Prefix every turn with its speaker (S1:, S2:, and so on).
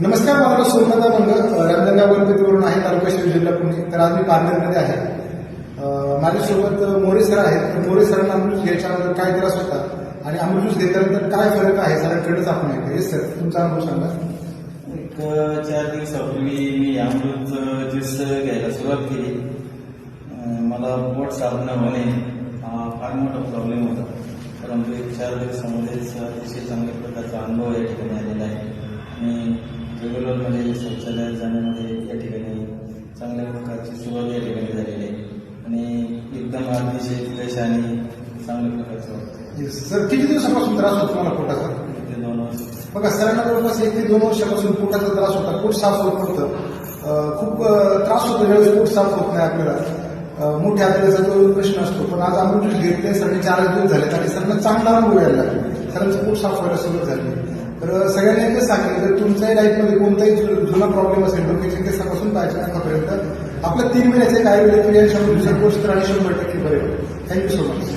S1: नमस्कार, मला सोमनाथ मंगल रांजणगाव गणपतीवरून आहे, तालुका शिरूर, जिल्हा पुणे. तर आज मी पारनेरमध्ये आहे. माझ्यासोबत मोरे सर आहेत. तर मोरे सरांना अमृत घ्यायच्यानंतर काय त्रास होता आणि अमृत घेतल्यानंतर काय फरक आहे सरांकडेच आपण ऐकूया. सर, तुमचा अनुभव सांगा.
S2: एक 4 दिवसापूर्वी मी अमृत ज्यूस घ्यायला सुरुवात केली. मला पोट साफ न होणे हा फार मोठा प्रॉब्लेम होता, परंतु एक 4 दिवसामध्येच अतिशय चांगल्या प्रकारचा अनुभव या ठिकाणी आलेला आहे. आणि रेग्युलरमध्ये शौचालयात जाण्यामध्ये या ठिकाणी चांगल्या प्रकारची सुरुवात या ठिकाणी झालेली आहे आणि एकदम अतिशय फ्रेश आणि चांगल्या प्रकारचं वाटतं.
S1: सर, किती दिवसापासून त्रास होतो तुम्हाला पोटाचा?
S2: ते 2 वर्ष.
S1: बघा, सरांना जवळपास 1 ते 2 वर्षापासून पोटाचा त्रास होता. पोट साफ होत नव्हतं. खूप त्रास होतो ज्यावेळेस पोट साफ होत नाही आपल्याला. मोठ्या आपल्याचा तो प्रश्न असतो. पण आज आम्ही ज्यूस घेतले, सरांनी 4 दिवस झाले आणि सरांना चांगला अनुभव यायला लागला. सरांचं पोट साफ व्हायला सुरुवात झाली. तर सगळ्यांनी एकच सांगितलं, जर तुमच्याही लाईफमध्ये कोणताही जुना प्रॉब्लेम असेल, डोक्याच्या केसापासून पाहायच्या नकापर्यंत आपल्या 3 महिन्याचे एक आयुर्वेदिक क्रियांशास्त्र कोर्स तर आणि 100% बरे. Thank you so much.